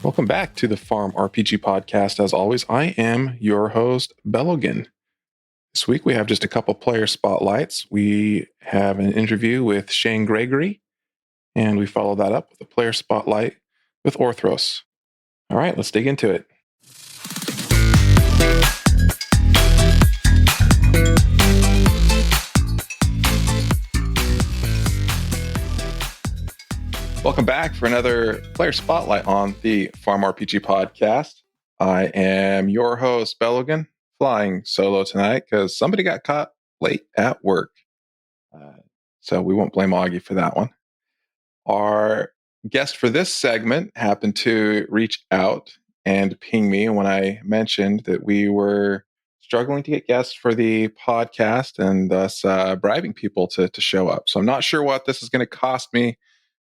Welcome back to the Farm RPG Podcast. As always, I am your host, Bhelogan. This week we have just a couple player spotlights. We have an interview with Shane Gregory, and we follow that up with a player spotlight with Orthros. All right, let's dig into it. Welcome back for another player spotlight on the Farm RPG Podcast. I am your host, Bhelogan, flying solo tonight because somebody got caught late at work. So we won't blame Augie for that one. Our guest for this segment happened to reach out and ping me when I mentioned that we were struggling to get guests for the podcast and thus bribing people to show up. So I'm not sure what this is going to cost me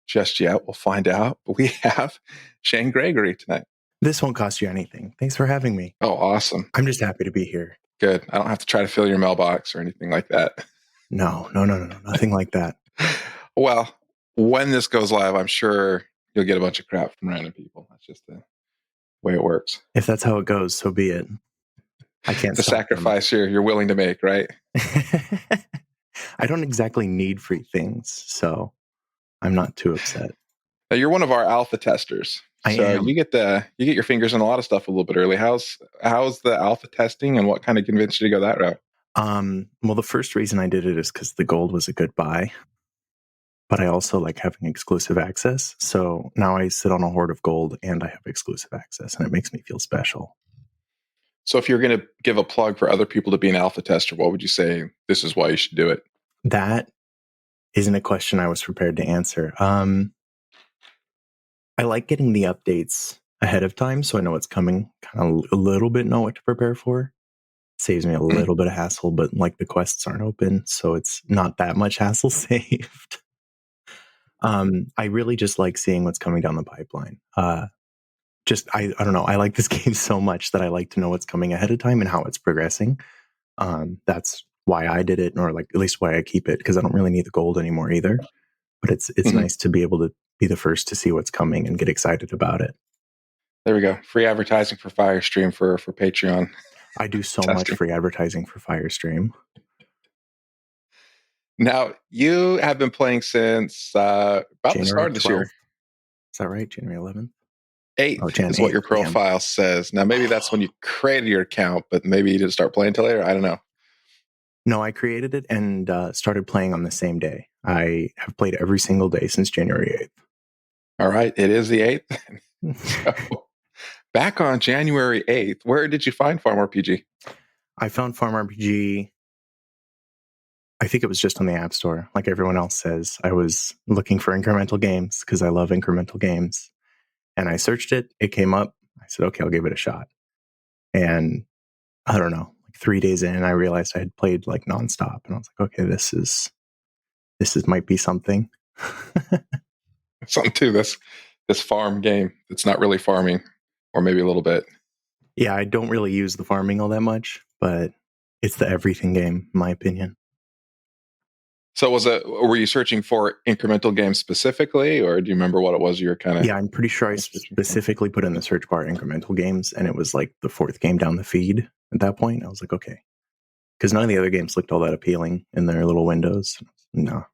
just yet. We'll find out. But we have Shane Gregory tonight. This won't cost you anything. Thanks for having me. Oh, awesome. I'm just happy to be here. Good. I don't have to try to fill your mailbox or anything like that. No. Nothing like that. Well, when this goes live, I'm sure you'll get a bunch of crap from random people. That's just the way it works. If that's how it goes, so be it. I can't the sacrifice you're willing to make, right? I don't exactly need free things, so I'm not too upset. Now, you're one of our alpha testers. I am. You get your fingers in a lot of stuff a little bit early. How's the alpha testing, and what kind of convinced you to go that route? Well, the first reason I did it is because the gold was a good buy, but I also like having exclusive access. So now I sit on a hoard of gold and I have exclusive access, and it makes me feel special. So if you're going to give a plug for other people to be an alpha tester, what would you say this is why you should do it? That isn't a question I was prepared to answer. I like getting the updates ahead of time so I know what's coming, kind of a little bit know what to prepare for. Saves me a little bit of hassle, but like the quests aren't open, so it's not that much hassle saved. I really just like seeing what's coming down the pipeline. I don't know. I like this game so much that I like to know what's coming ahead of time and how it's progressing. That's why I did it, or like at least why I keep it, because I don't really need the gold anymore either. But it's nice to be able to be the first to see what's coming and get excited about it. There we go. Free advertising for Firestream for Patreon. I do so much free advertising for Firestream. Now, you have been playing since about January the start of this 12th. year. Is that right? January 11th? 8th is what your profile says. Now, maybe that's when you created your account, but maybe you didn't start playing until later. I don't know. No, I created it and started playing on the same day. I have played every single day since January 8th. All right. It is the 8th. So, back on January 8th, where did you find Farm RPG? I found Farm RPG, I think it was just on the App Store, like everyone else says. I was looking for incremental games because I love incremental games. And I searched it. It came up. I said, okay, I'll give it a shot. And I don't know, like 3 days in, I realized I had played like nonstop. And I was like, okay, this might be something. Something to this farm game that's not really farming, or maybe a little bit. Yeah, I don't really use the farming all that much, but it's the everything game, in my opinion. So were you searching for incremental games specifically, or do you remember what it was you were kind of... Yeah, I'm pretty sure I specifically put in the search bar incremental games, and it was like the 4th game down the feed at that point. I was like, okay. Because none of the other games looked all that appealing in their little windows. No.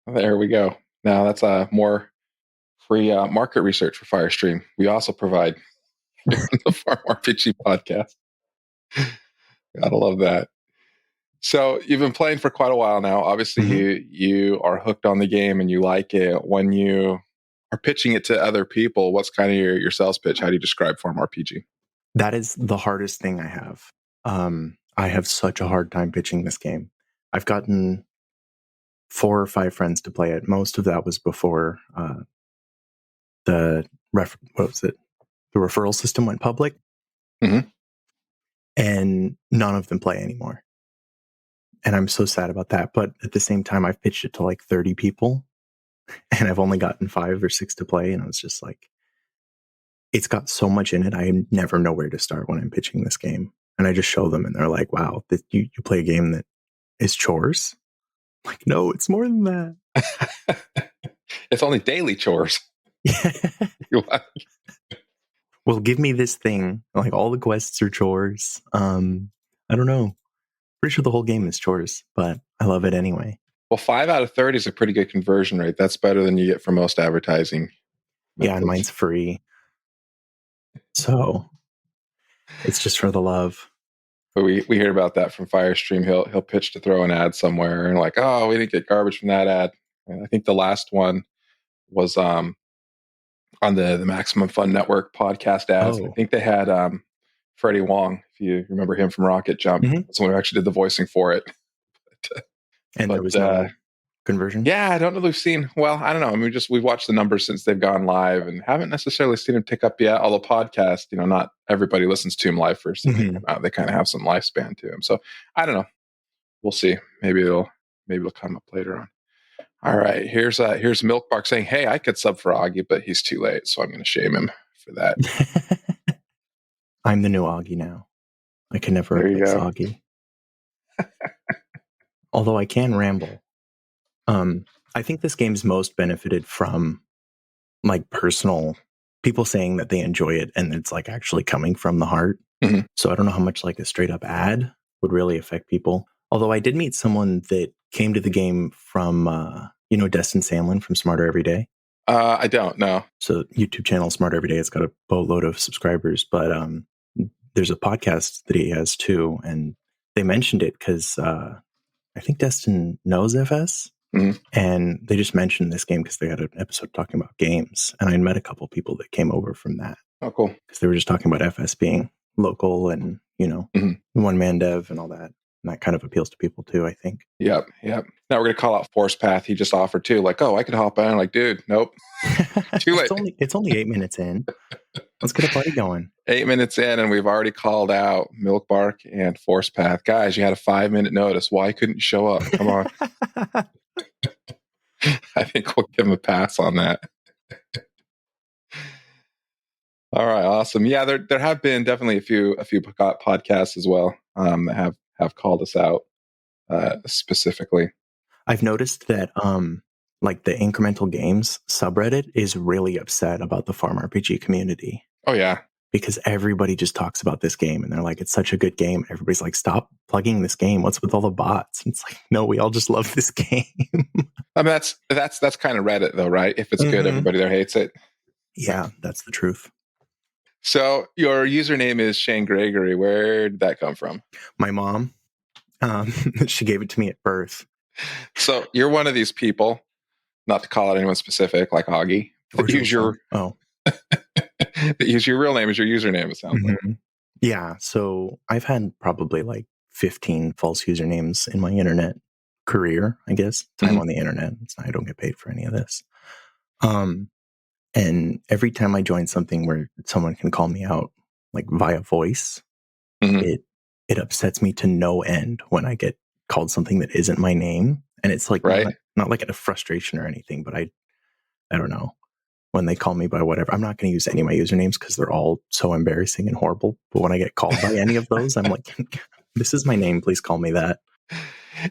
There we go. Now that's more free market research for Firestream. We also provide the Farm RPG Podcast. Gotta love that. So you've been playing for quite a while now. Obviously, you are hooked on the game and you like it. When you are pitching it to other people, what's kind of your sales pitch? How do you describe Farm RPG? That is the hardest thing I have. I have such a hard time pitching this game. I've gotten 4 or 5 friends to play it. Most of that was before the referral system went public. Mm-hmm. And none of them play anymore. And I'm so sad about that. But at the same time, I've pitched it to like 30 people and I've only gotten 5 or 6 to play. And I was just like, it's got so much in it. I never know where to start when I'm pitching this game. And I just show them and they're like, wow, you play a game that is chores? I'm like, no, it's more than that. It's only daily chores. You're like, Well, give me this thing. Like all the quests are chores. I don't know. Pretty sure the whole game is chores, but I love it anyway. well, 5 out of 30 is a pretty good conversion rate. That's better than you get for most advertising methods. Yeah, and mine's free. So it's just for the love. But we hear about that from Firestream. He'll pitch to throw an ad somewhere and like, oh, we didn't get garbage from that ad. And I think the last one was on the Maximum Fun Network podcast ads. Oh. I think they had Freddie Wong, if you remember him from Rocket Jump. Mhm. Someone who actually did the voicing for it. And there was no conversion? Yeah, I don't know if we've seen. Well, I don't know. I mean, we've watched the numbers since they've gone live and haven't necessarily seen them tick up yet. Although podcast, not everybody listens to him live first. And they come out. They kind of have some lifespan to him. So I don't know. We'll see. Maybe it'll come up later on. All right. Here's Milkbark saying, "Hey, I could sub for Augie, but he's too late, so I'm going to shame him for that." I'm the new Augie now. I can never replace Augie. Although I can ramble. I think this game's most benefited from like personal people saying that they enjoy it and it's like actually coming from the heart. Mm-hmm. So I don't know how much like a straight up ad would really affect people. Although I did meet someone that came to the game from, Destin Sandlin from Smarter Every Day. I don't know. So YouTube channel Smarter Every Day. It's got a boatload of subscribers, but there's a podcast that he has too, and they mentioned it because I think Destin knows FS. Mm-hmm. And they just mentioned this game because they had an episode talking about games. And I met a couple people that came over from that. Oh, cool. Because they were just talking about FS being local and, one-man dev and all that. And that kind of appeals to people too, I think. Yep. Now we're going to call out Force Path. He just offered too. Like, oh, I could hop on. Like, dude, nope. Too late. It's only 8 minutes in. Let's get a party going. 8 minutes in, and we've already called out Milkbark and Force Path. Guys, you had a 5-minute notice. Why couldn't you show up? Come on. I think we'll give him a pass on that. All right, awesome. Yeah, there have been definitely a few podcasts as well that have called us out specifically. I've noticed that like the Incremental Games subreddit is really upset about the farm RPG community. Oh yeah. Because everybody just talks about this game and they're like, it's such a good game. Everybody's like, stop plugging this game. What's with all the bots? And it's like, no, we all just love this game. I mean, that's kind of Reddit though, right? If it's good, everybody there hates it. Yeah, that's the truth. So your username is Shane Gregory. Where did that come from? My mom. She gave it to me at birth. So you're one of these people, not to call out anyone specific, like Augie, that use your that use your real name as your username, it sounds like. Yeah, so I've had probably like 15 false usernames in my internet career, I guess. Time on the internet. I don't get paid for any of this. And every time I join something where someone can call me out, like via voice, it upsets me to no end when I get called something that isn't my name. And it's like not like a frustration or anything, but I don't know. When they call me by whatever, I'm not going to use any of my usernames because they're all so embarrassing and horrible. But when I get called by any of those, I'm like, this is my name. Please call me that.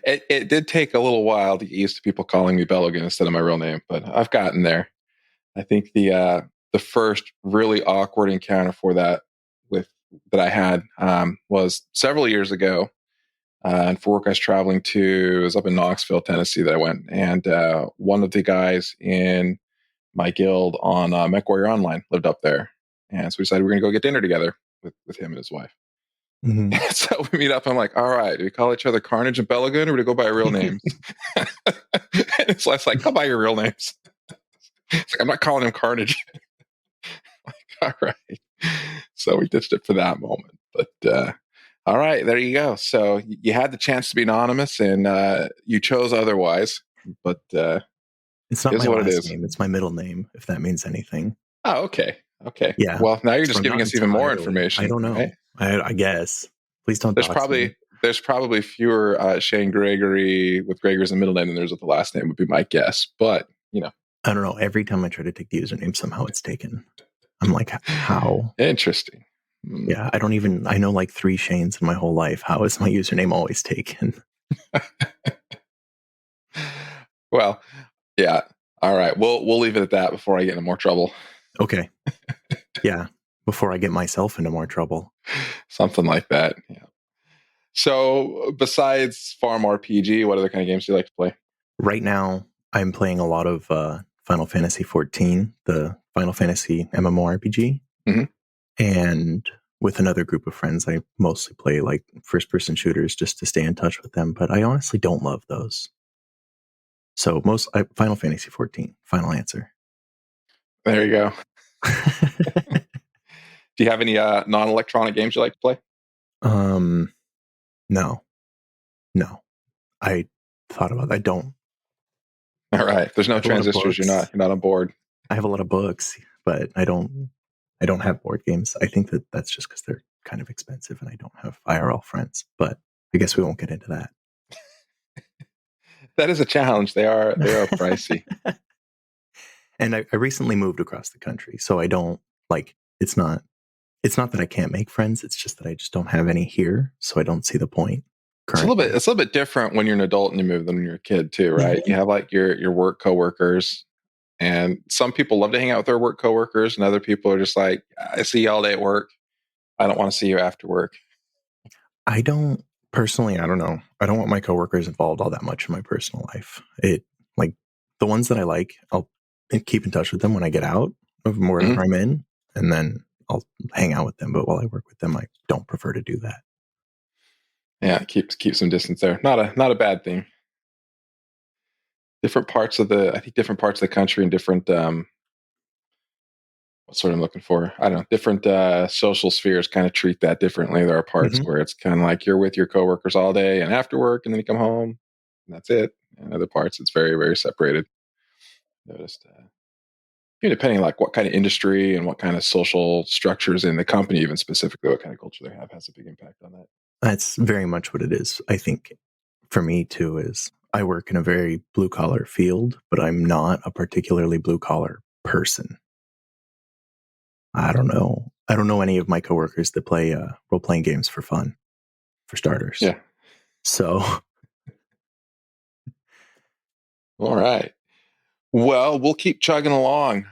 It did take a little while to get used to people calling me Bhelogan instead of my real name, but I've gotten there. I think the first really awkward encounter for that I had was several years ago. And for work I was traveling to, it was up in Knoxville, Tennessee that I went. And one of the guys in my guild on MechWarrior Online lived up there. And so we decided we're going to go get dinner together with him and his wife. And so we meet up. I'm like, all right, do we call each other Carnage and Bhelogan, or do we go by our real names? And it's like, go by your real names. It's like, I'm not calling him Carnage. Like, all right. So we ditched it for that moment. But all right, there you go. So you had the chance to be anonymous and you chose otherwise. But it's not my last name. It's my middle name, if that means anything. Oh, okay. Yeah. Well, now you're just giving us even more information. I don't know. Right? I guess. Please don't. There's probably fewer Shane Gregory with Gregory as a middle name than there's with the last name would be my guess. But I don't know. Every time I try to take the username, somehow it's taken. I'm like, how? Interesting. Yeah, I know like 3 Shanes in my whole life. How is my username always taken? Well, yeah, All right, we'll leave it at that before I get into more trouble. Okay. Yeah. Before I get myself into more trouble. Something like that. Yeah. So besides Farm RPG, what other kind of games do you like to play? Right now, I'm playing a lot of Final Fantasy 14, the Final Fantasy MMORPG. Mhm. And with another group of friends, I mostly play like first person shooters just to stay in touch with them. But I honestly don't love those. So Final Fantasy 14, final answer. There you go. Do you have any non-electronic games you like to play? No. I thought about that. I don't. All right. If there's no I have a lot of transistors, you're books. not on board. I have a lot of books, but I don't have board games. I think that's just because they're kind of expensive and I don't have IRL friends. But I guess we won't get into that. That is a challenge. They are pricey. And I recently moved across the country, so I don't like. It's not that I can't make friends. It's just that I just don't have any here, so I don't see the point. Currently. It's a little bit different when you're an adult and you move than when you're a kid too, right? Mm-hmm. You have like your work coworkers, and some people love to hang out with their work coworkers, and other people are just like, I see you all day at work. I don't want to see you after work. I don't personally. I don't know. I don't want my coworkers involved all that much in my personal life. It like the ones that I like, I'll keep in touch with them when I get out of wherever I'm in, and then I'll hang out with them. But while I work with them, I don't prefer to do that. Yeah, keep some distance there. Not a bad thing. Different parts of the country and different what's what I'm looking for. I don't know. Different social spheres kind of treat that differently. There are parts where it's kind of like you're with your coworkers all day and after work, and then you come home, and that's it. And other parts, it's very, very separated. Noticed, depending like what kind of industry and what kind of social structures in the company, even specifically what kind of culture they have, has a big impact on that. That's very much what it is. I think for me too is I work in a very blue collar field, but I'm not a particularly blue collar person. I don't know any of my coworkers that play role playing games for fun, for starters. Yeah. So, all right. Well, we'll keep chugging along.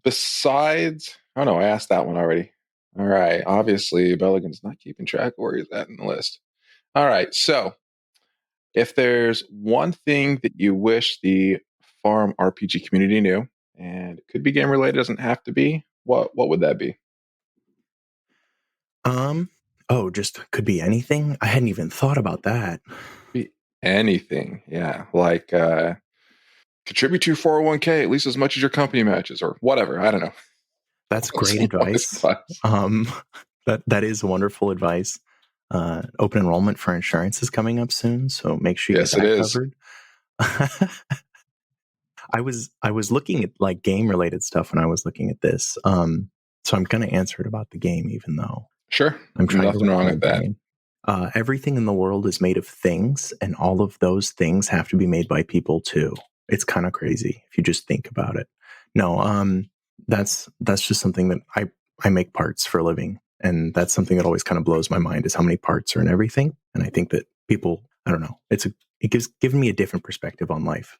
Besides, oh no, I asked that one already. All right. Obviously, Bhelogan's not keeping track of where he's at in the list. All right. So, if there's one thing that you wish the farm RPG community knew, and it could be game related, doesn't have to be, what would that be? just could be anything. I hadn't even thought about that. Be anything. Yeah. Like contribute to your 401k at least as much as your company matches or whatever. I don't know. That's great advice. That is wonderful advice. Open enrollment for insurance is coming up soon, so make sure you get that covered. I was looking at like game related stuff when I was looking at this. So I'm going to answer it about the game, even though sure, I'm trying nothing wrong with that. Everything in the world is made of things, and all of those things have to be made by people too. It's kind of crazy if you just think about it. No, that's just something that I make parts for a living, and that's something that always kind of blows my mind is how many parts are in everything. And I think that people, I don't know, it given me a different perspective on life.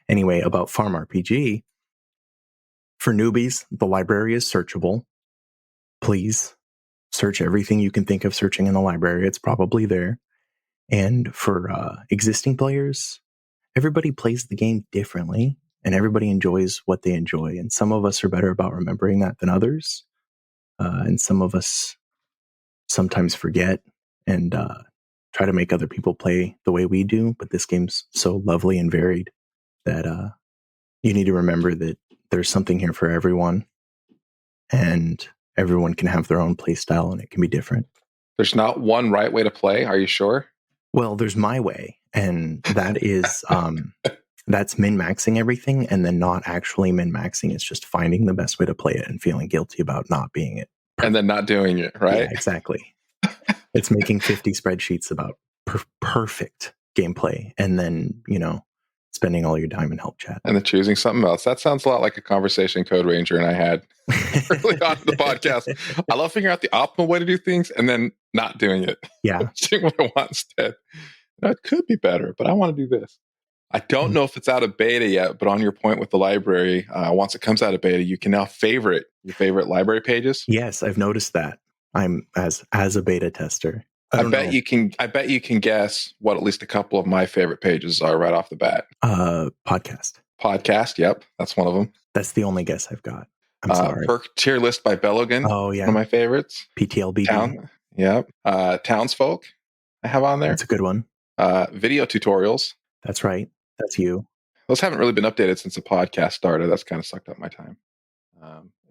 Anyway, about Farm RPG, for newbies, the library is searchable. Please search everything you can think of searching in the library. It's probably there. And for existing players, everybody plays the game differently and everybody enjoys what they enjoy. And some of us are better about remembering that than others. And some of us sometimes forget and try to make other people play the way we do. But this game's so lovely and varied that you need to remember that there's something here for everyone. And everyone can have their own play style and it can be different. There's not one right way to play. Are you sure? Well, there's my way. And that is, that's min-maxing everything and then not actually min-maxing. It's just finding the best way to play it and feeling guilty about not being it. And then not doing it, right? Yeah, exactly. It's making 50 spreadsheets about perfect gameplay and then, spending all your time in help chat. And then choosing something else. That sounds a lot like a conversation Code Ranger and I had early on in the podcast. I love figuring out the optimal way to do things and then not doing it. Yeah. Doing what I want instead. It could be better, but I want to do this. I don't know if it's out of beta yet, but on your point with the library, once it comes out of beta, you can now favorite your favorite library pages. Yes, I've noticed that. I'm as a beta tester. I bet you can guess what at least a couple of my favorite pages are right off the bat. Podcast. Podcast, yep, that's one of them. That's the only guess I've got. I'm sorry. Perk tier list by Bhelogan. Oh yeah, one of my favorites. PTLBD. Yep. Townsfolk, I have on there. That's a good one. Video tutorials. That's right. That's you. Those haven't really been updated since the podcast started. That's kind of sucked up my time.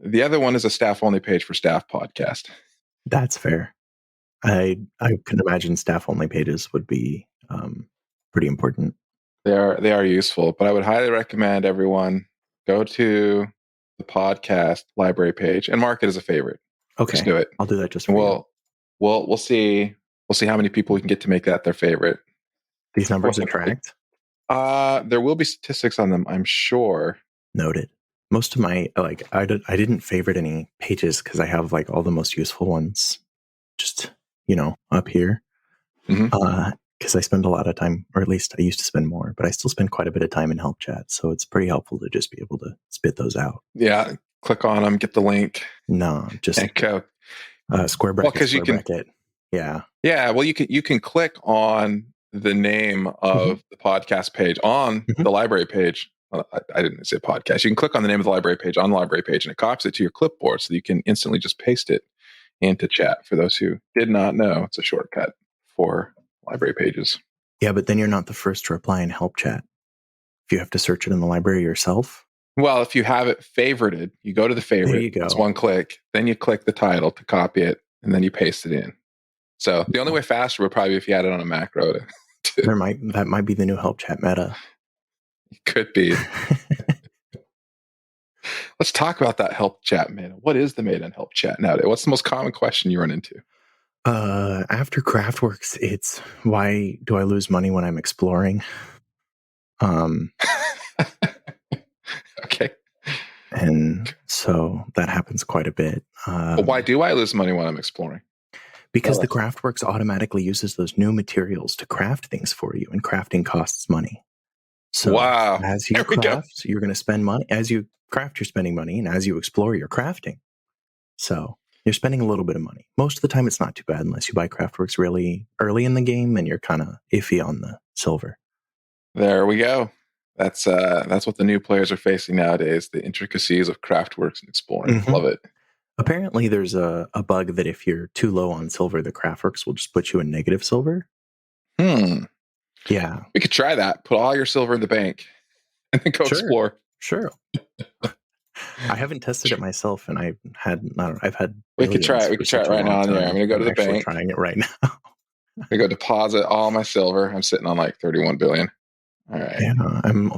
The other one is a staff-only page for staff podcast. That's fair. I can imagine staff-only pages would be pretty important. They are useful, but I would highly recommend everyone go to the podcast library page and mark it as a favorite. Okay, just do it. I'll do that just for you. We'll see how many people we can get to make that their favorite. These numbers are tracked. There will be statistics on them, I'm sure. Noted. Most of my I didn't favorite any pages because I have like all the most useful ones just up here. Because I spend a lot of time, or at least I used to spend more, but I still spend quite a bit of time in help chat, so it's pretty helpful to just be able to spit those out. Yeah, click on them, get the link. No, just go. Square bracket. Bracket. Yeah. Well, you can click on the name of the podcast page on the library page. I didn't say podcast. You can click on the name of the library page on the library page, and it copies it to your clipboard, so that you can instantly just paste it into chat. For those who did not know, it's a shortcut for library pages. Yeah, but then you're not the first to reply in help chat. If you have to search it in the library yourself. Well, if you have it favorited, you go to the favorite. There you go. It's one click. Then you click the title to copy it, and then you paste it in. So the only way faster would probably be if you had it on a macro. That might be the new help chat meta. It could be. Let's talk about that help chat meta. What is the meta in help chat nowadays? What's the most common question you run into? After Craftworks, it's why do I lose money when I'm exploring? Okay. And so that happens quite a bit. But why do I lose money when I'm exploring? Because the Craftworks automatically uses those new materials to craft things for you, and crafting costs money. So as you craft, you're going to spend money. As you craft, you're spending money, and as you explore, you're crafting. So you're spending a little bit of money. Most of the time, it's not too bad unless you buy Craftworks really early in the game, and you're kind of iffy on the silver. There we go. That's what the new players are facing nowadays, the intricacies of Craftworks and exploring. Love it. Apparently, there's a bug that if you're too low on silver, the Craftworks will just put you in negative silver. Yeah. We could try that. Put all your silver in the bank and then go explore. Sure. I haven't tested it myself, and I've had. We could try it. We could try it right now. Yeah, I'm going to go to the bank. Trying it right now. I go deposit all my silver. I'm sitting on like 31 billion. All right. Yeah, I'm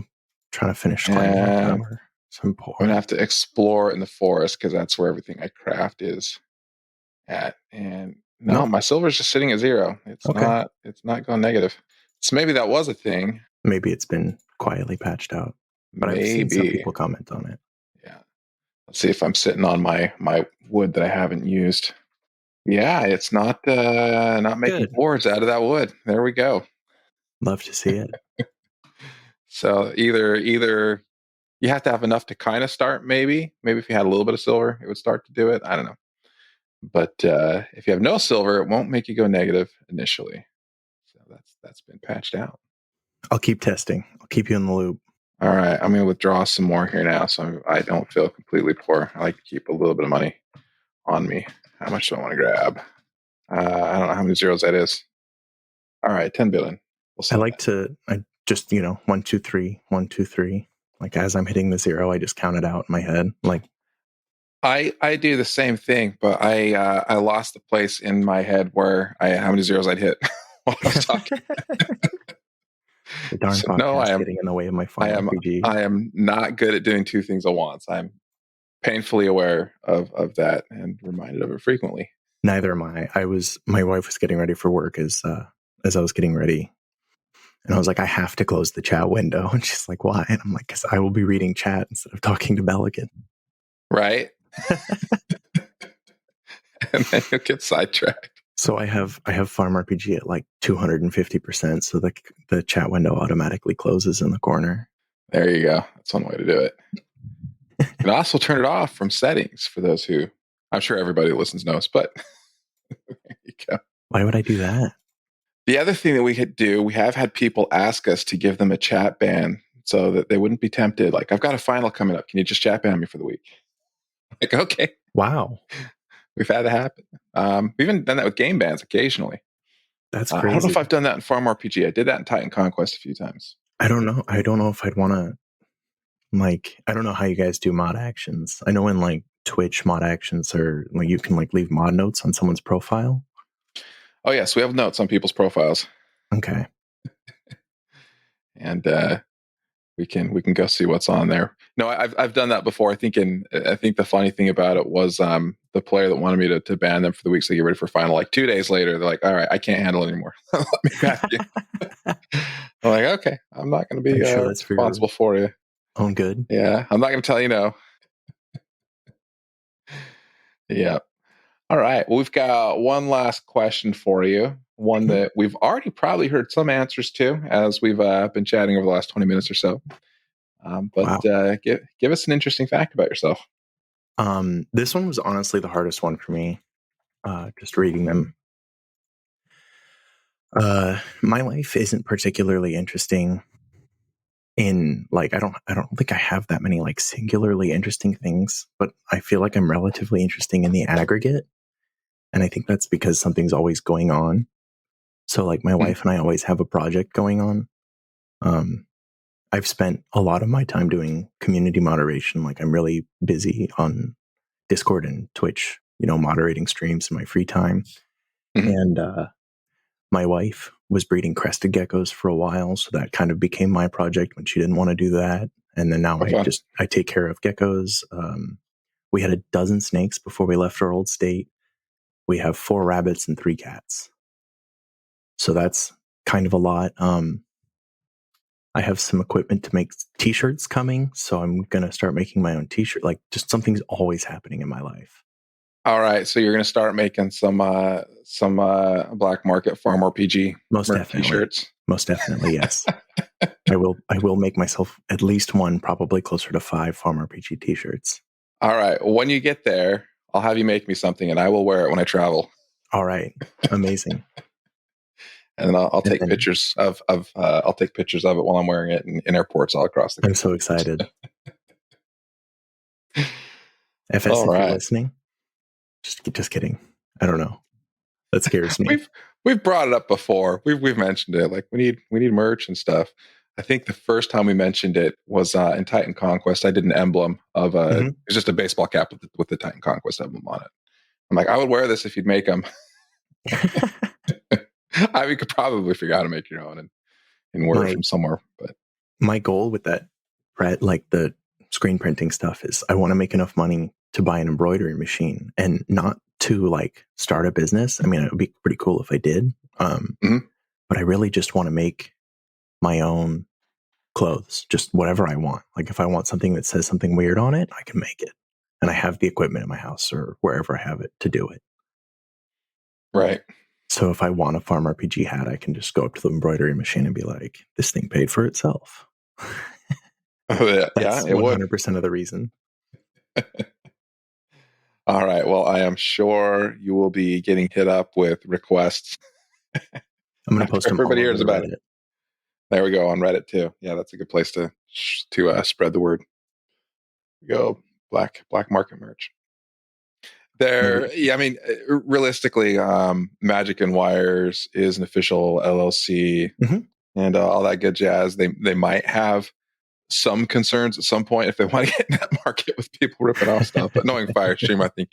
trying to finish climbing my tower. So I'm poor. I'm going to have to explore in the forest because that's where everything I craft is at. And no, my silver's just sitting at 0. It's not going negative. So maybe that was a thing. Maybe it's been quietly patched out. But I've seen some people comment on it. Yeah. Let's see if I'm sitting on my wood that I haven't used. Yeah, it's not making boards out of that wood. There we go. Love to see it. So either you have to have enough to kind of start, maybe if you had a little bit of silver, it would start to do it. I don't know. But if you have no silver, it won't make you go negative initially. So that's been patched out. I'll keep testing. I'll keep you in the loop. All right. I'm going to withdraw some more here now, so I don't feel completely poor. I like to keep a little bit of money on me. How much do I want to grab? I don't know how many zeros that is. All right, 10 billion. I just 1, 2, 3, 1, 2, 3. Like as I'm hitting the 0, I just count it out in my head. Like I do the same thing, but I lost the place in my head where how many zeros I'd hit while I was talking. The darn podcast getting in the way of my fun RPG. I am not good at doing two things at once. I'm painfully aware of that and reminded of it frequently. Neither am I. My wife was getting ready for work as I was getting ready. And I was like, I have to close the chat window. And she's like, why? And I'm like, because I will be reading chat instead of talking to Bhelogan. Right. And then you'll get sidetracked. So I have Farm RPG at like 250%, so the chat window automatically closes in the corner. There you go. That's one way to do it. You can also turn it off from settings for those who, I'm sure everybody who listens knows, but there you go. Why would I do that? The other thing that we could do, we have had people ask us to give them a chat ban so that they wouldn't be tempted. Like, I've got a final coming up. Can you just chat ban me for the week? Like, okay. Wow. We've had it happen. We've even done that with game bans occasionally. That's crazy. I don't know if I've done that in Farm RPG. I did that in Titan Conquest a few times. I don't know. I don't know if I'd want to, like, I don't know how you guys do mod actions. I know in like Twitch mod actions are like you can like leave mod notes on someone's profile. Oh, yes. We have notes on people's profiles. Okay. And we can go see what's on there. No, I've done that before. I think the funny thing about it was the player that wanted me to ban them for the week so they get ready for final. Like 2 days later, they're like, "All right, I can't handle it anymore. Let me back you." I'm like, "Okay, I'm not going to be sure responsible for you." Own good. Yeah, I'm not going to tell you no. Yeah. All right. Well, we've got one last question for you. One that we've already probably heard some answers to as we've been chatting over the last 20 minutes or so. But wow. Give us an interesting fact about yourself. This one was honestly the hardest one for me. Just reading them. My life isn't particularly interesting in like I don't think I have that many like singularly interesting things, but I feel like I'm relatively interesting in the aggregate. And I think that's because something's always going on. So like my wife and I always have a project going on. I've spent a lot of my time doing community moderation. Like I'm really busy on Discord and Twitch, moderating streams in my free time. And my wife was breeding crested geckos for a while, so that kind of became my project when she didn't want to do that. And then now I take care of geckos. We had a dozen snakes before we left our old state. We have 4 rabbits and 3 cats. So that's kind of a lot. I have some equipment to make t-shirts coming, so I'm going to start making my own t-shirt. Like just something's always happening in my life. All right, so you're going to start making some black market Farm RPG t-shirts. Most definitely, yes. I will make myself at least one, probably closer to 5 Farm RPG t-shirts. All right, when you get there, I'll have you make me something, and I will wear it when I travel. All right, amazing. And then I'll take pictures of it while I'm wearing it in airports all across the country. I'm so excited. FS, if you're listening, just kidding. I don't know. That scares me. We've brought it up before. We've mentioned it. Like we need merch and stuff. I think the first time we mentioned it was in Titan Conquest. I did an emblem of it's just a baseball cap with the Titan Conquest emblem on it. I'm like, I would wear this if you'd make them. We could probably figure out how to make your own and order from somewhere. But my goal with that, like the screen printing stuff, is I want to make enough money to buy an embroidery machine and not to like start a business. I mean, it would be pretty cool if I did. But I really just want to make my own clothes, just whatever I want. Like if I want something that says something weird on it, I can make it. And I have the equipment in my house or wherever I have it to do it. Right. So if I want a Farm RPG hat, I can just go up to the embroidery machine and be like, this thing paid for itself. That's 100% of the reason. All right. Well, I am sure you will be getting hit up with requests. I'm going to post them. Everybody hears about it. There we go, on Reddit too. Yeah, that's a good place to spread the word. Go black market merch. I mean, realistically, Magic and Wires is an official LLC and all that good jazz. They might have some concerns at some point if they want to get in that market with people ripping off stuff. But knowing Firestream, I think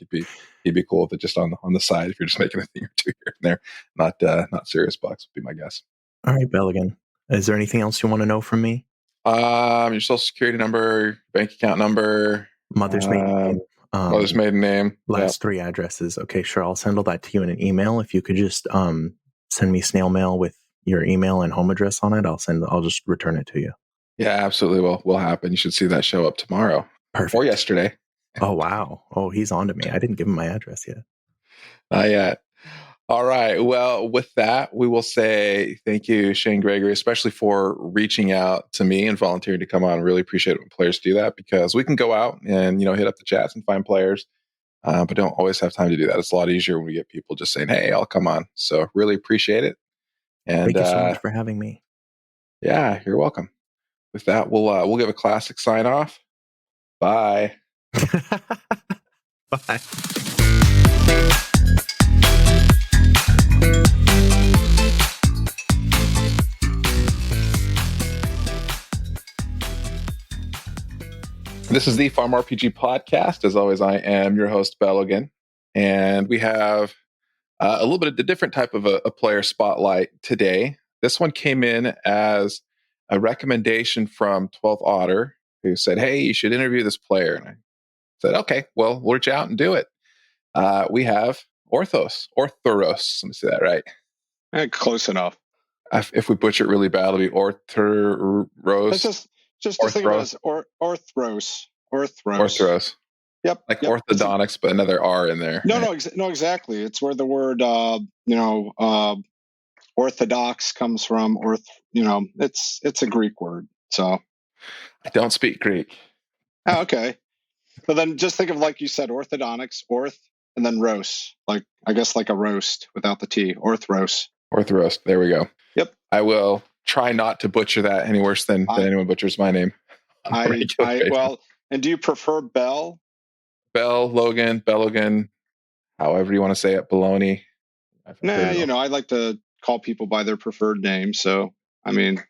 he'd be cool with it just on the side if you're just making a thing or two here and there. Not serious bucks would be my guess. All right, Bhelogan. Is there anything else you want to know from me? Your social security number, bank account number, mother's maiden name. Mother's maiden name. Last 3 addresses. Okay, sure. I'll send all that to you in an email. If you could just send me snail mail with your email and home address on it, I'll just return it to you. Yeah, absolutely. Will happen. You should see that show up tomorrow. Perfect. Or yesterday. Oh, wow. Oh, he's on to me. I didn't give him my address yet. Not yet. All right. Well, with that, we will say thank you, Shane Gregory, especially for reaching out to me and volunteering to come on. Really appreciate it when players do that, because we can go out and hit up the chats and find players, but don't always have time to do that. It's a lot easier when we get people just saying, "Hey, I'll come on." So really appreciate it. And Thank you so much for having me. yeah, you're welcome. With that, we'll give a classic sign off. Bye. Bye. This is the Farm RPG podcast. As always, I am your host, Bhelogan, and we have a little bit of a different type of a player spotlight today. This one came in as a recommendation from 12th Otter, who said, "Hey, you should interview this player." And I said, "Okay, well, we'll reach out and do it." We have orthros. Let me say that right. Close enough. If we butcher it really bad, it'll be orthros. Just to think of it as orthros. Orthros. Yep. Like orthodontics, but another R in there. No, right? No, exactly. It's where the word, orthodox comes from. It's a Greek word. So I don't speak Greek. Oh, okay. So then just think of, like you said, orthodontics, and then roast. Like, I guess like a roast without the T. Orthros. Orthros. There we go. Yep. I will try not to butcher that any worse than anyone butchers my name. Well, and do you prefer Bell? Bell, Logan, Bhelogan, however you want to say it, baloney. I like to call people by their preferred name. So, I mean,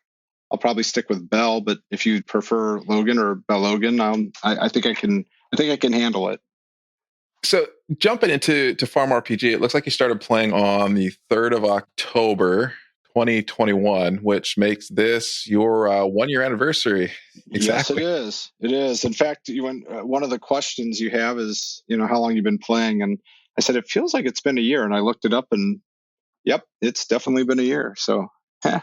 I'll probably stick with Bell, but if you prefer Logan or Bhelogan, I think I can handle it. So jumping into Farm RPG, it looks like you started playing on the 3rd of October, 2021, which makes this your 1-year anniversary. Exactly. Yes, it is. In fact, one of the questions you have is, how long you've been playing, and I said it feels like it's been a year, and I looked it up, and yep, it's definitely been a year. So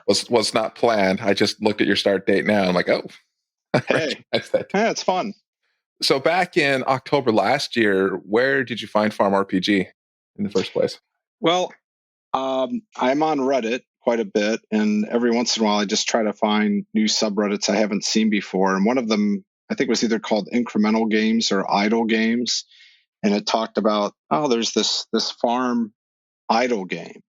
was not planned. I just looked at your start date now. I'm like, oh, hey, it's fun. So back in October last year, where did you find Farm RPG in the first place? Well, I'm on Reddit quite a bit, and every once in a while I just try to find new subreddits I haven't seen before. And one of them, I think, was either called Incremental Games or Idle Games, and it talked about, there's this farm idle game,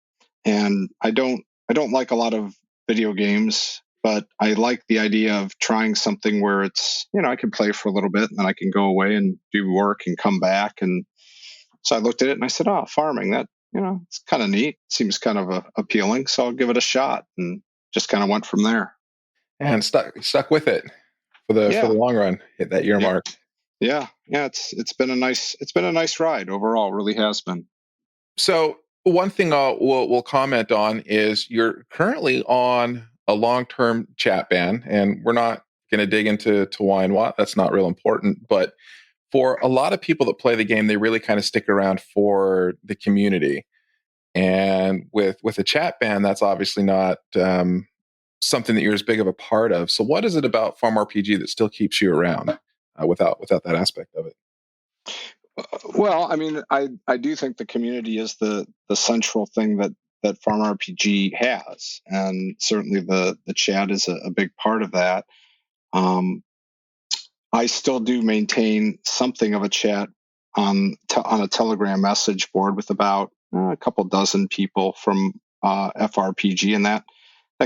and I don't like a lot of video games, but I like the idea of trying something where it's, I can play for a little bit and then I can go away and do work and come back. And so I looked at it and I said, farming, that, it's kind of neat. Seems kind of appealing. So I'll give it a shot, and just kind of went from there. And stuck with it for the long run, hit that year mark. Yeah. It's been a nice ride overall. It really has been. So one thing we'll comment on is you're currently on a long-term chat ban, and we're not going to dig into why and what. That's not real important. But for a lot of people that play the game, they really kind of stick around for the community. And with a chat ban, that's obviously not something that you're as big of a part of. So what is it about Farm RPG that still keeps you around without that aspect of it? Well, I mean, I do think the community is the central thing that Farm RPG has, and certainly the chat is a big part of that. I still do maintain something of a chat on a Telegram message board with about a couple dozen people from FRPG, and that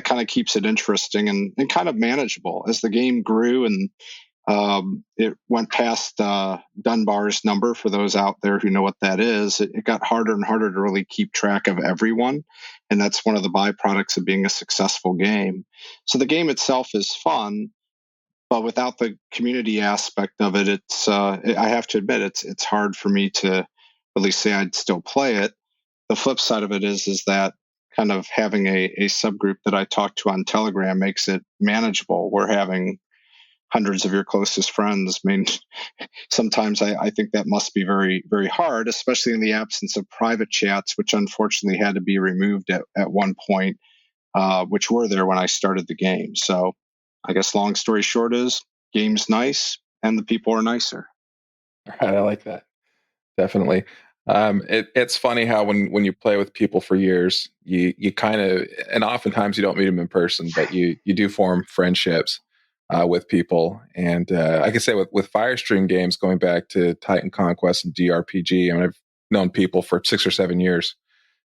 kind of keeps it interesting and kind of manageable. As the game grew and it went past Dunbar's number, for those out there who know what that is, it got harder and harder to really keep track of everyone. And that's one of the byproducts of being a successful game. So the game itself is fun, but without the community aspect of it, I have to admit, it's hard for me to really say I'd still play it. The flip side of it is that kind of having a subgroup that I talk to on Telegram makes it manageable. We're having hundreds of your closest friends. I mean, sometimes I think that must be very, very hard, especially in the absence of private chats, which unfortunately had to be removed at one point, which were there when I started the game. So I guess long story short is, game's nice and the people are nicer. All right, I like that. Definitely. It's funny how when you play with people for years, you kind of, and oftentimes you don't meet them in person, but you do form friendships with people. And I can say with Firestream games, going back to Titan Conquest and DRPG, I mean, I've known people for 6 or 7 years,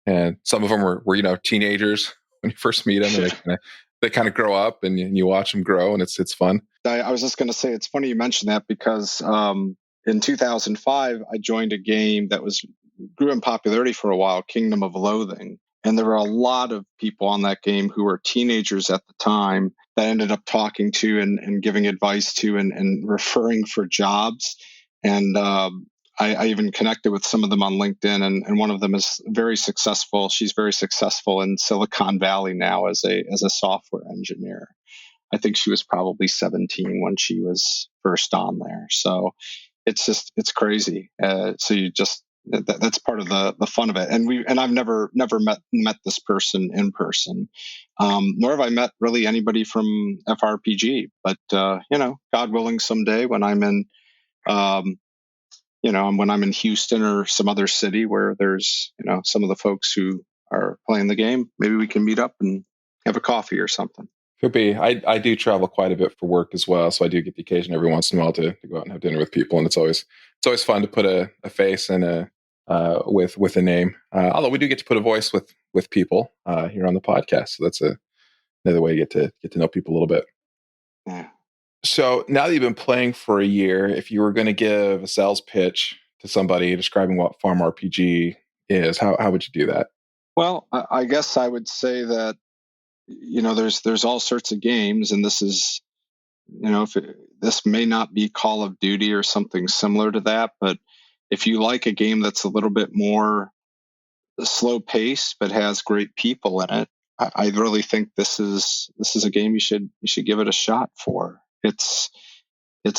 and some of them were teenagers when you first meet them, and they kind of grow up, and you watch them grow, and it's fun. I was just going to say, it's funny you mentioned that because in 2005, I joined a game that grew in popularity for a while, Kingdom of Loathing. And there were a lot of people on that game who were teenagers at the time that I ended up talking to and giving advice to and referring for jobs. And I even connected with some of them on LinkedIn, and one of them is very successful. She's very successful in Silicon Valley now as a software engineer. I think she was probably 17 when she was first on there. So it's crazy. So you just, that's part of the fun of it. And I've never met this person in person. Nor have I met really anybody from FRPG, but God willing, someday when I'm in, when I'm in Houston or some other city where there's, some of the folks who are playing the game, maybe we can meet up and have a coffee or something. Could be. I do travel quite a bit for work as well, so I do get the occasion every once in a while to go out and have dinner with people, and it's always fun to put a face and with a name. Although we do get to put a voice with people here on the podcast, so that's another way to get to know people a little bit. Yeah. So now that you've been playing for a year, if you were going to give a sales pitch to somebody describing what Farm RPG is, how would you do that? Well, I guess I would say that there's all sorts of games, and this is, this may not be Call of Duty or something similar to that, but if you like a game that's a little bit more slow paced but has great people in it, I really think this is a game you should give it a shot for. It's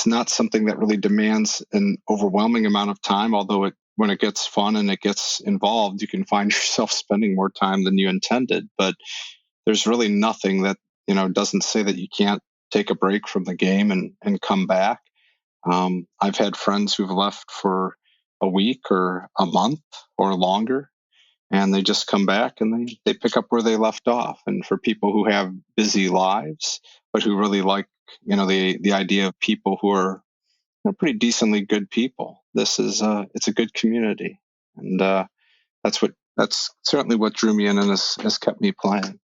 not something that really demands an overwhelming amount of time, although when it gets fun and it gets involved, you can find yourself spending more time than you intended. But there's really nothing that, doesn't say that you can't take a break from the game and come back. I've had friends who've left for a week or a month or longer, and they just come back and they pick up where they left off. And for people who have busy lives, but who really like, the idea of people who are pretty decently good people, this is it's a good community. And that's certainly what drew me in and has kept me playing.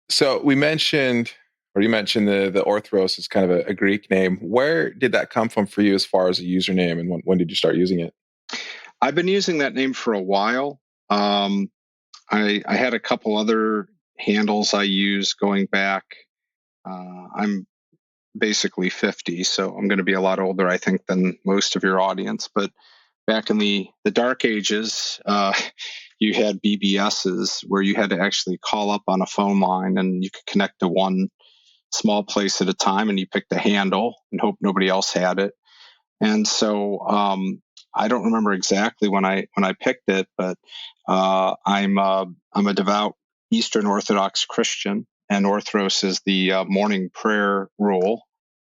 So you mentioned the orthros is kind of a Greek name. Where did that come from for you as far as a username, and when did you start using it? I've been using that name for a while. I had a couple other handles I use going back. I'm basically 50, so I'm going to be a lot older, I think, than most of your audience. But back in the dark ages, you had BBSs where you had to actually call up on a phone line and you could connect to one small place at a time, and you picked a handle and hope nobody else had it. And so I don't remember exactly when I picked it, but I'm a devout Eastern Orthodox Christian, and orthros is the morning prayer rule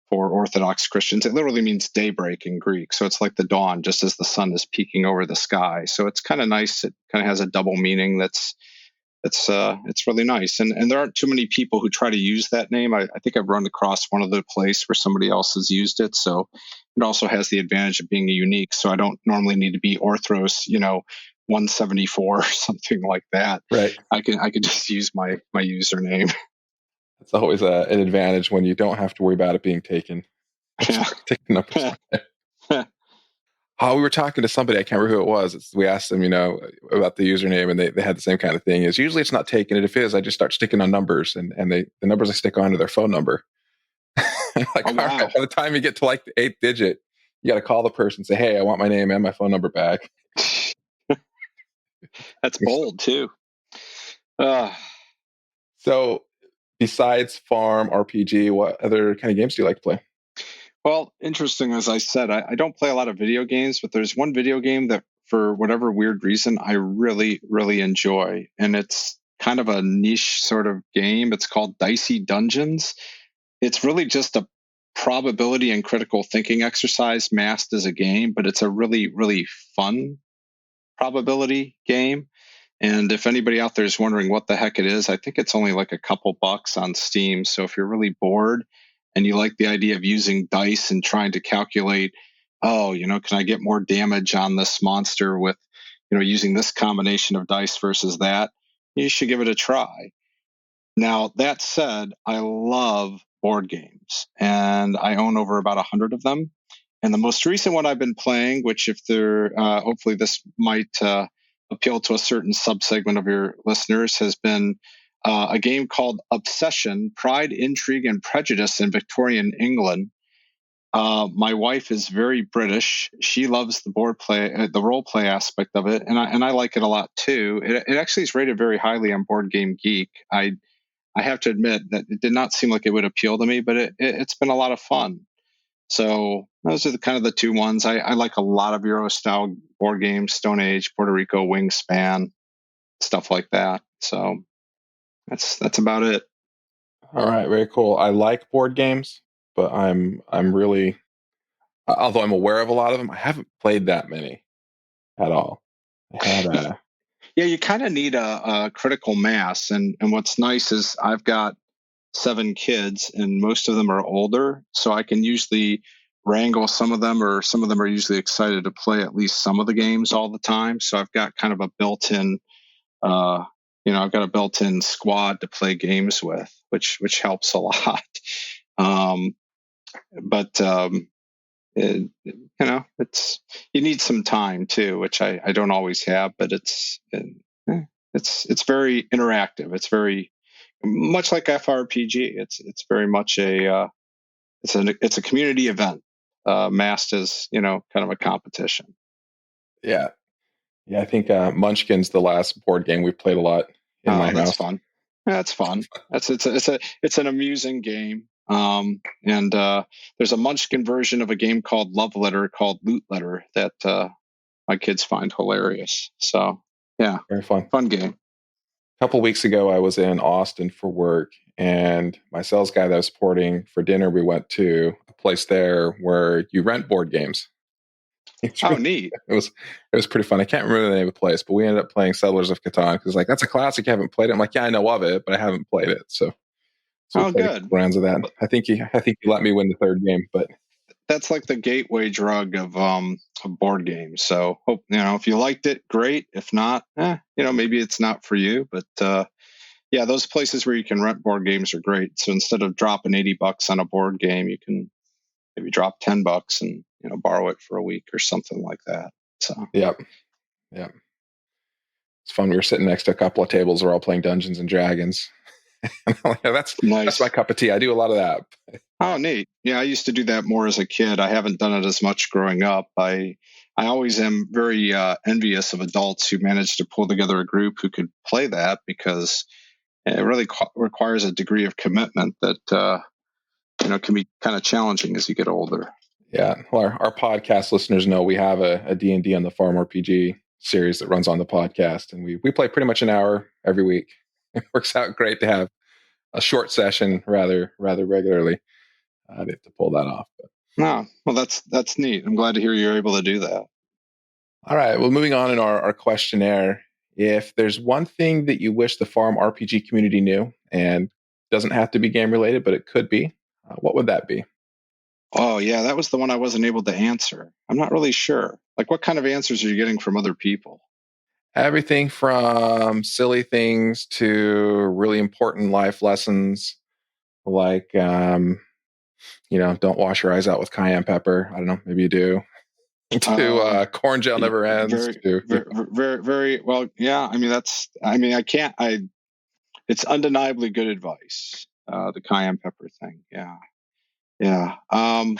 for Orthodox Christians. It literally means daybreak in Greek. So it's like the dawn, just as the sun is peeking over the sky. So it's kind of nice. It kind of has a double meaning it's really nice. And there aren't too many people who try to use that name. I think I've run across one other place where somebody else has used it. So it also has the advantage of being unique. So I don't normally need to be orthros, 174 or something like that. Right. I could just use my username. It's always an advantage when you don't have to worry about it being taken. Yeah. Take the numbers. We were talking to somebody, I can't remember who it was. We asked them, about the username, and they had the same kind of thing. Is usually it's not taken. If it is, I just start sticking on numbers, and the numbers I stick on are their phone number. Like, oh, wow. All right, by the time you get to like the 8th digit, you got to call the person and say, "Hey, I want my name and my phone number back." That's bold too. So, besides Farm RPG, what other kind of games do you like to play? Well, interesting, as I said, I don't play a lot of video games, but there's one video game that, for whatever weird reason, I really, really enjoy. And it's kind of a niche sort of game. It's called Dicey Dungeons. It's really just a probability and critical thinking exercise masked as a game, but it's a really, really fun probability game. And if anybody out there is wondering what the heck it is, I think it's only like a couple bucks on Steam. So if you're really bored and you like the idea of using dice and trying to calculate, can I get more damage on this monster with, using this combination of dice versus that, you should give it a try. Now, that said, I love board games, and I own over about 100 of them. And the most recent one I've been playing, which if they're, hopefully this might appeal to a certain subsegment of your listeners, has been a game called Obsession, Pride, Intrigue, and Prejudice in Victorian England. My wife is very British. She loves the board play, the role play aspect of it, and I like it a lot too. It actually is rated very highly on Board Game Geek. I have to admit that it did not seem like it would appeal to me, but it's been a lot of fun. So those are kind of the two ones. I like a lot of Euro style board games, Stone Age, Puerto Rico, Wingspan, stuff like that. So that's about it. All right, very cool. I like board games, but I'm really, although I'm aware of a lot of them, I haven't played that many at all. I had Yeah, you kind of need a critical mass, and what's nice is I've got 7 kids, and most of them are older, so I can usually wrangle some of them, or some of them are usually excited to play at least some of the games all the time. So I've got kind of a built-in, I've got a built-in squad to play games with, which helps a lot. It's you need some time too, which I don't always have, but it's very interactive. It's very much like FRPG. It's very much it's a community event, masked as kind of a competition. Yeah. I think Munchkin's the last board game we've played a lot in my that's house. fun. That's fun. It's an amusing game. And there's a Munchkin version of a game called Love Letter called Loot Letter that my kids find hilarious. So yeah, Very fun. Fun game. A couple of weeks ago, I was in Austin for work, and my sales guy that I was supporting for dinner, we went to a place there where you rent board games. Neat. It was pretty fun. I can't remember the name of the place, but we ended up playing Settlers of Catan because that's a classic. I haven't played it. I'm like, yeah, I know of it, but I haven't played it. So we played good rounds of that. I think he let me win the third game, but that's like the gateway drug of board games. So hope if you liked it, great. If not, maybe it's not for you. But yeah, those places where you can rent board games are great. So instead of dropping $80 on a board game, you can maybe drop $10 and borrow it for a week or something like that. So yeah, it's fun. We were sitting next to a couple of tables. We're all playing Dungeons and Dragons. That's nice. That's my cup of tea. I do a lot of that. Oh, neat. Yeah, I used to do that more as a kid. I haven't done it as much growing up. I always am very envious of adults who manage to pull together a group who could play that, because it really requires a degree of commitment that can be kind of challenging as you get older. Yeah, well, our podcast listeners know we have a D&D on the Farm RPG series that runs on the podcast, and we play pretty much an hour every week. It works out great to have a short session rather regularly to pull that off. But. No, well, that's neat. I'm glad to hear you're able to do that. All right. Well, moving on in our questionnaire, if there's one thing that you wish the Farm RPG community knew, and doesn't have to be game related, but it could be, what would that be? Oh, yeah, that was the one I wasn't able to answer. I'm not really sure. Like, what kind of answers are you getting from other people? Everything from silly things to really important life lessons, like, don't wash your eyes out with cayenne pepper. I don't know, maybe you do. To corn gel never ends. Very, very well. Yeah, it's undeniably good advice. The cayenne pepper thing. Yeah. I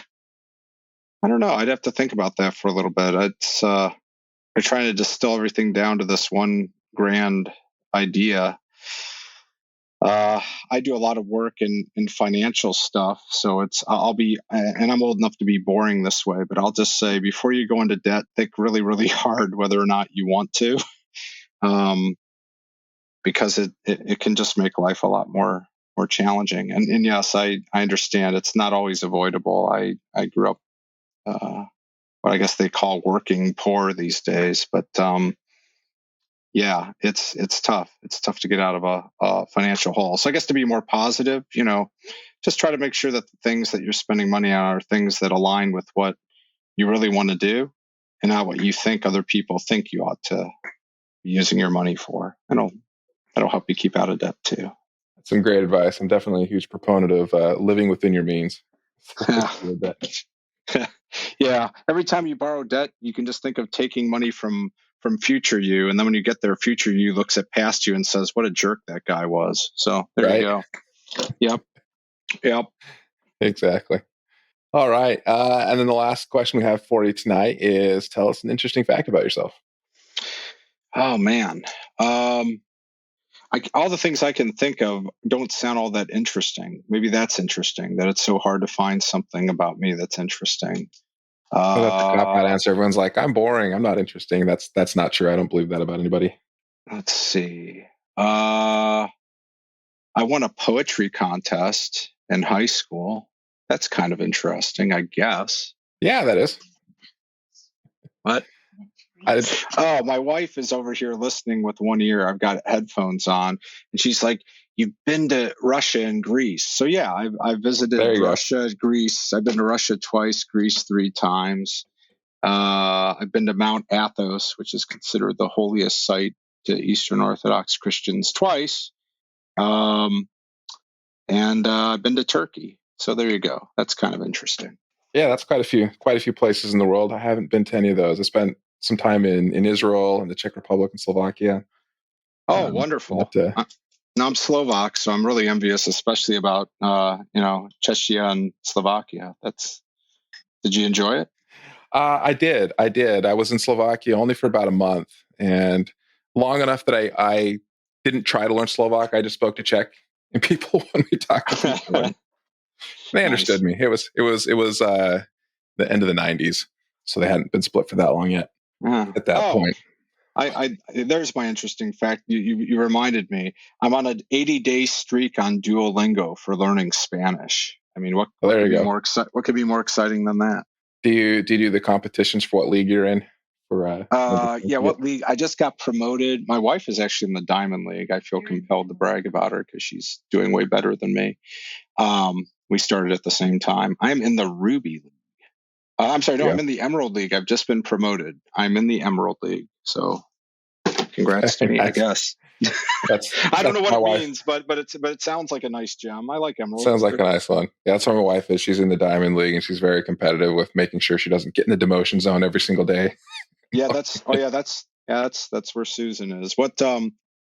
don't know. I'd have to think about that for a little bit. I'm trying to distill everything down to this one grand idea. I do a lot of work in financial stuff, so and I'm old enough to be boring this way, but I'll just say, before you go into debt, think really, really hard whether or not you want to, because it can just make life a lot more challenging. And yes, I understand it's not always avoidable. I grew up what I guess they call working poor these days, but yeah, it's tough. It's tough to get out of a financial hole. So I guess to be more positive, just try to make sure that the things that you're spending money on are things that align with what you really want to do and not what you think other people think you ought to be using your money for. That'll help you keep out of debt too. That's some great advice. I'm definitely a huge proponent of living within your means. Yeah. Every time you borrow debt, you can just think of taking money from future you, and then when you get there, future you looks at past you and says, "What a jerk that guy was." So there you go. Yep. Exactly. All right. And then the last question we have for you tonight is, tell us an interesting fact about yourself. Oh man. All the things I can think of don't sound all that interesting. Maybe that's interesting, that it's so hard to find something about me that's interesting. That's a cop-out answer. Everyone's like, I'm boring. I'm not interesting. That's not true. I don't believe that about anybody. Let's see. I won a poetry contest in high school. That's kind of interesting, I guess. Yeah, that is. What? Oh, my wife is over here listening with one ear. I've got headphones on, and she's like, "You've been to Russia and Greece." So yeah, I've visited Russia, Greece. I've been to Russia twice, Greece 3 times. I've been to Mount Athos, which is considered the holiest site to Eastern Orthodox Christians, twice. And I've been to Turkey. So there you go. That's kind of interesting. Yeah, that's quite a few places in the world. I haven't been to any of those. I spent some time in Israel and the Czech Republic and Slovakia. Oh, wonderful. Now I'm Slovak, so I'm really envious, especially about Czechia and Slovakia. Did you enjoy it? I did. I was in Slovakia only for about a month, and long enough that I didn't try to learn Slovak. I just spoke to Czech and people when we talked to people. They understood me. It was the end of the 90s, so they hadn't been split for that long yet. At that point, there's my interesting fact. You reminded me. I'm on an 80-day streak on Duolingo for learning Spanish. I mean, what could be more exciting than that? Do you do the competitions for what league you're in? What league? I just got promoted. My wife is actually in the Diamond League. I feel compelled to brag about her because she's doing way better than me. We started at the same time. I'm in the Ruby League. I'm sorry, no, I'm in the Emerald League. I've just been promoted. I'm in the Emerald League. So congrats to me, I guess. I don't know what it means, but it sounds like a nice gem. I like Emerald. Sounds like a nice one. Yeah, that's where my wife is. She's in the Diamond League, and she's very competitive with making sure she doesn't get in the demotion zone every single day. Yeah, that's where Susan is.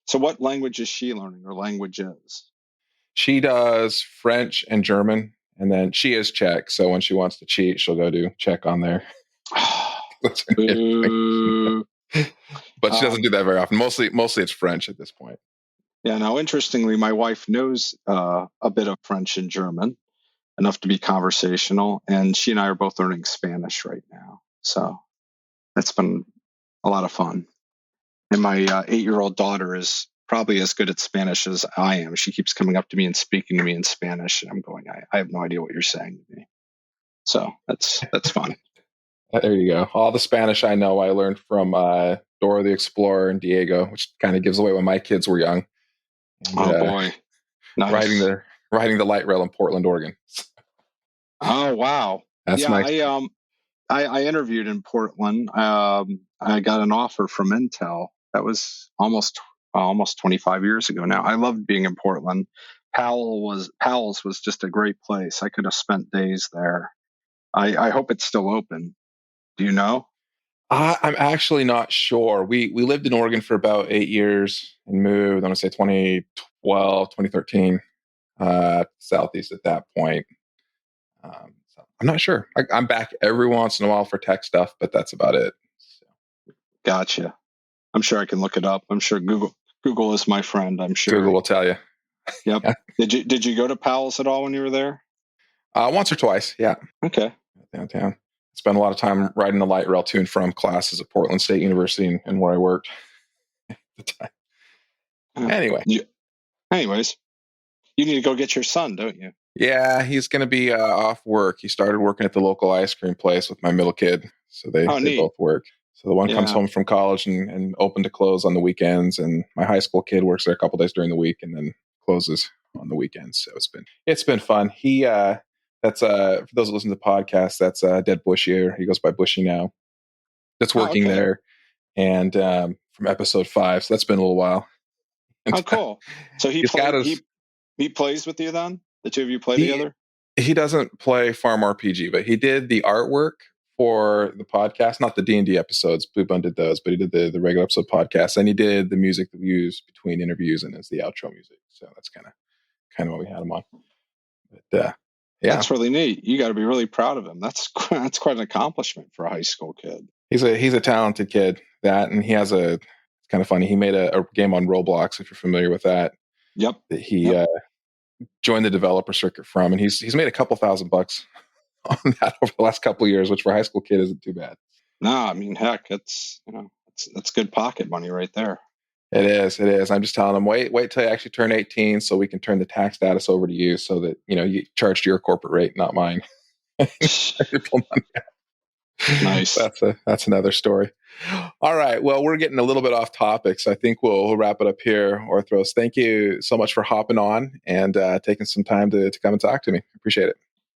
So what language is she learning, or languages? She does French and German, and then she is Czech. So when she wants to cheat, she'll go do Czech on there. But she doesn't do that very often. Mostly it's French at this point. Yeah. Now, interestingly, my wife knows a bit of French and German, enough to be conversational, and she and I are both learning Spanish right now. So that's been a lot of fun. And my 8-year-old daughter is probably as good at Spanish as I am. She keeps coming up to me and speaking to me in Spanish, and I'm going, I have no idea what you're saying to me. So that's fun. There you go. All the Spanish I know I learned from Dora the Explorer and Diego, which kind of gives away when my kids were young. And, boy. Nice. Riding the light rail in Portland, Oregon. Oh, wow. That's nice. I interviewed in Portland. I got an offer from Intel. That was almost 25 years ago now. I loved being in Portland. Powell's was just a great place. I could have spent days there. I hope it's still open. Do you know? I'm actually not sure. We lived in Oregon for about 8 years and moved, I want to say 2012, 2013, Southeast at that point. So I'm not sure. I'm back every once in a while for tech stuff, but that's about it. So. Gotcha. I'm sure I can look it up. I'm sure Google is my friend. I'm sure Google will tell you. Yep. Yeah. Did you go to Powell's at all when you were there? Once or twice. Yeah. Okay. Downtown. Spent a lot of time riding the light rail to and from classes at Portland State University and where I worked at the time. Anyway. Anyways, you need to go get your son, don't you? Yeah, he's going to be off work. He started working at the local ice cream place with my middle kid. So they both work. So the one comes Yeah. home from college and open to close on the weekends, and my high school kid works there a couple days during the week and then closes on the weekends. So it's been fun. He that's for those who listen to the podcast, that's Dead Bushy. He goes by Bushy now. That's working okay. there, and from episode 5. So that's been a little while. And, Oh, cool. So he plays with you then? The two of you play together? He doesn't play Farm RPG, but he did the artwork for the podcast, not the D&D episodes. Blue Bun did those, but he did the regular episode podcast, and he did the music that we use between interviews and as the outro music. So that's kind of what we had him on. But yeah, that's really neat. You got to be really proud of him. That's quite an accomplishment for a high school kid. He's a talented kid. And he has it's kind of funny. He made a game on Roblox, if you're familiar with that. Yep. That he joined the developer circuit from, and he's made a couple $1,000 on that over the last couple of years, which for a high school kid isn't too bad. No, I mean, heck, it's that's good pocket money right there. It is. I'm just telling him, wait till you actually turn 18 so we can turn the tax status over to you so that, you charge your corporate rate, not mine. Nice. That's another story. All right. Well, we're getting a little bit off topic, so I think we'll wrap it up here. Orthros, thank you so much for hopping on and taking some time to come and talk to me. Appreciate it.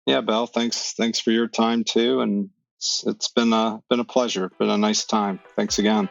Yeah, Bell, thanks for your time too, and it's been a pleasure. Been a nice time. Thanks again.